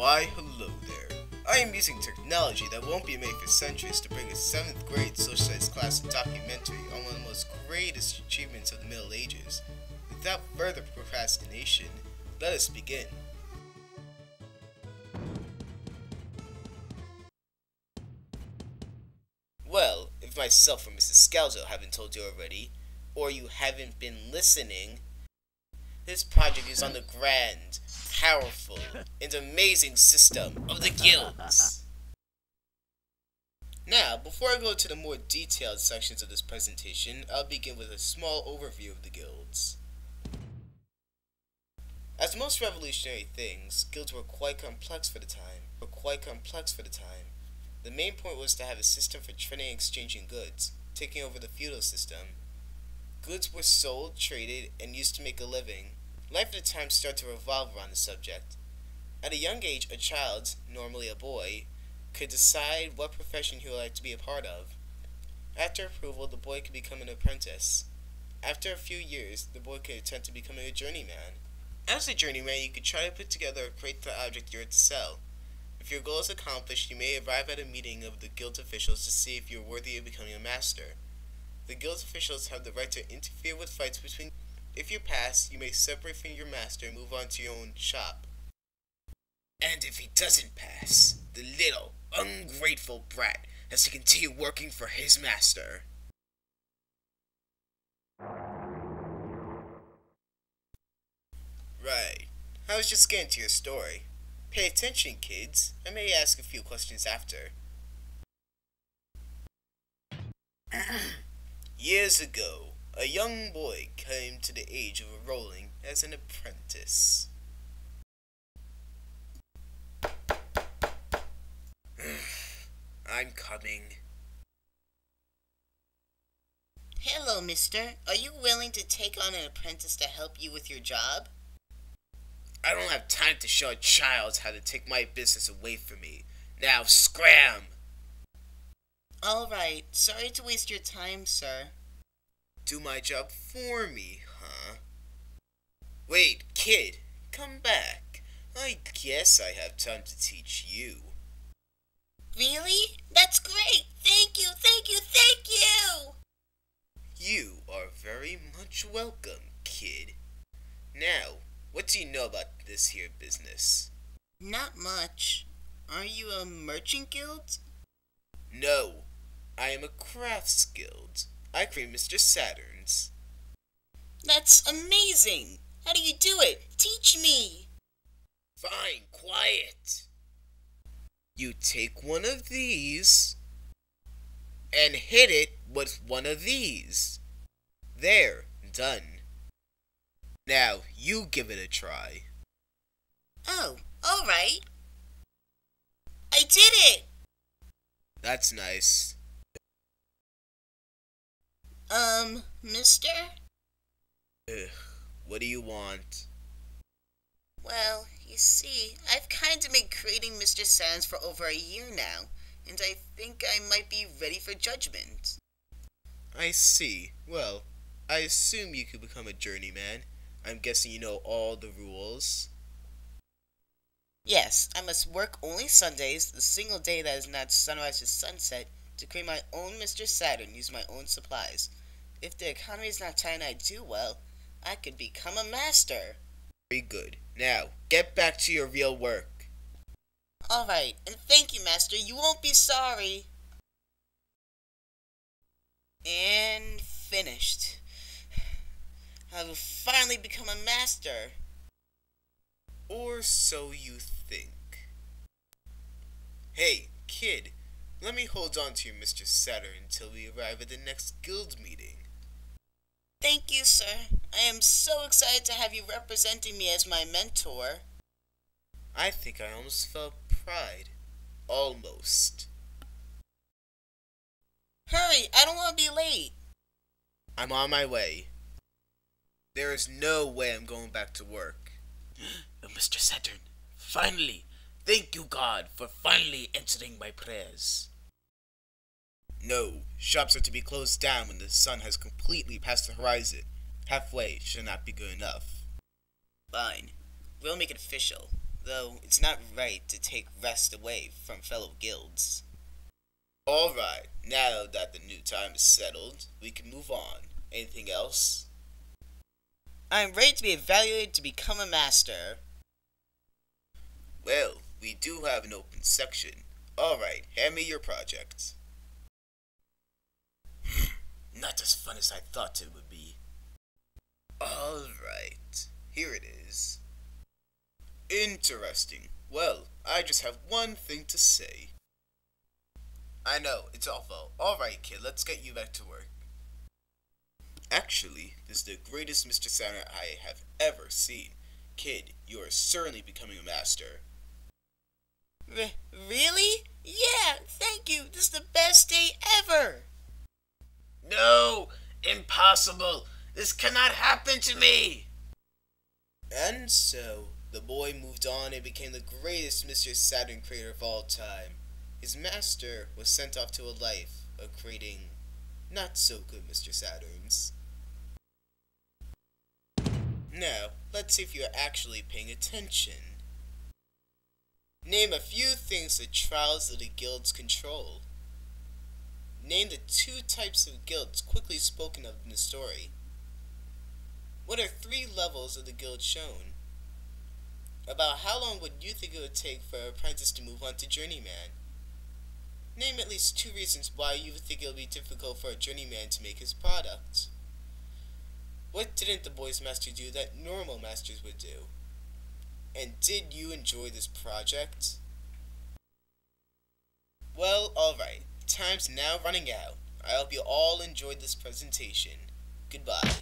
Why, hello there. I am using technology that won't be made for centuries to bring a 7th grade social studies class a documentary on one of the most greatest achievements of the Middle Ages. Without further procrastination, let us begin. Well, if myself or Mrs. Scalzo haven't told you already, or you haven't been listening, this project is on the grand, powerful, and amazing system of the guilds. Now, before I go to the more detailed sections of this presentation, I'll begin with a small overview of the guilds. As most revolutionary things, guilds were quite complex for the time. The main point was to have a system for trading and exchanging goods, taking over the feudal system. Goods were sold, traded, and used to make a living. Life at the time started to revolve around the subject. At a young age, a child, normally a boy, could decide what profession he would like to be a part of. After approval, the boy could become an apprentice. After a few years, the boy could attempt to become a journeyman. As a journeyman, you could try to put together or create the object you are to sell. If your goal is accomplished, you may arrive at a meeting of the guild officials to see if you are worthy of becoming a master. The guild officials have the right to interfere with fights between. If you pass, you may separate from your master and move on to your own shop. And if he doesn't pass, the little, ungrateful brat has to continue working for his master. Right. I was just getting to your story. Pay attention, kids. I may ask a few questions after. Years ago, a young boy came to the age of enrolling as an apprentice. I'm coming. Hello, mister. Are you willing to take on an apprentice to help you with your job? I don't have time to show a child how to take my business away from me. Now, scram! Alright, sorry to waste your time, sir. Do my job for me, huh? Wait, kid, come back. I guess I have time to teach you. Really? That's great! Thank you, thank you, thank you! You are very much welcome, kid. Now, what do you know about this here business? Not much. Are you a merchant guild? No, I am a crafts guild. I create Mr. Saturn's. That's amazing! How do you do it? Teach me! Fine, quiet. You take one of these and hit it with one of these. There, done. Now, you give it a try. Oh, alright. I did it! That's nice. Mister? Ugh, what do you want? Well, you see, I've kinda been creating Mr. Sands for over a year now, and I think I might be ready for judgment. I see. Well, I assume you could become a journeyman. I'm guessing you know all the rules. Yes, I must work only Sundays, the single day that is not sunrise to sunset, to create my own Mr. Saturn, use my own supplies. If the economy is not tight and I do well, I could become a master. Very good. Now, get back to your real work. Alright, and thank you, master, you won't be sorry. And finished. I will finally become a master. Or so you think. Hey, kid, let me hold on to your Mr. Saturn until we arrive at the next guild meeting. Thank you, sir. I am so excited to have you representing me as my mentor. I think I almost felt pride. Almost. Hurry, I don't want to be late. I'm on my way. There is no way I'm going back to work. Mr. Saturn, finally! Thank you, God, for finally answering my prayers. No, shops are to be closed down when the sun has completely passed the horizon. Halfway should not be good enough. Fine. We'll make it official. though it's not right to take rest away from fellow guilds. Alright, now that the new time is settled, we can move on. Anything else? I'm ready to be evaluated to become a master. Well, we do have an open section. Alright, hand me your project. Not as fun as I thought it would be. Alright, here it is. Interesting. Well, I just have one thing to say. I know, it's awful. Alright, kid, let's get you back to work. Actually, this is the greatest Mr. Saturn I have ever seen. Kid, you are certainly becoming a master. Really? Yeah, thank you. This is the best day ever. No! Impossible! This cannot happen to me! And so, the boy moved on and became the greatest Mr. Saturn creator of all time. His master was sent off to a life of creating not-so-good Mr. Saturns. Now, let's see if you're actually paying attention. Name a few things the trials of the guilds control. Name the 2 types of guilds quickly spoken of in the story. What are 3 levels of the guild shown? About how long would you think it would take for an apprentice to move on to journeyman? Name at least 2 reasons why you would think it would be difficult for a journeyman to make his product. What didn't the boy's master do that normal masters would do? And did you enjoy this project? Well, alright. Time's now running out. I hope you all enjoyed this presentation. Goodbye.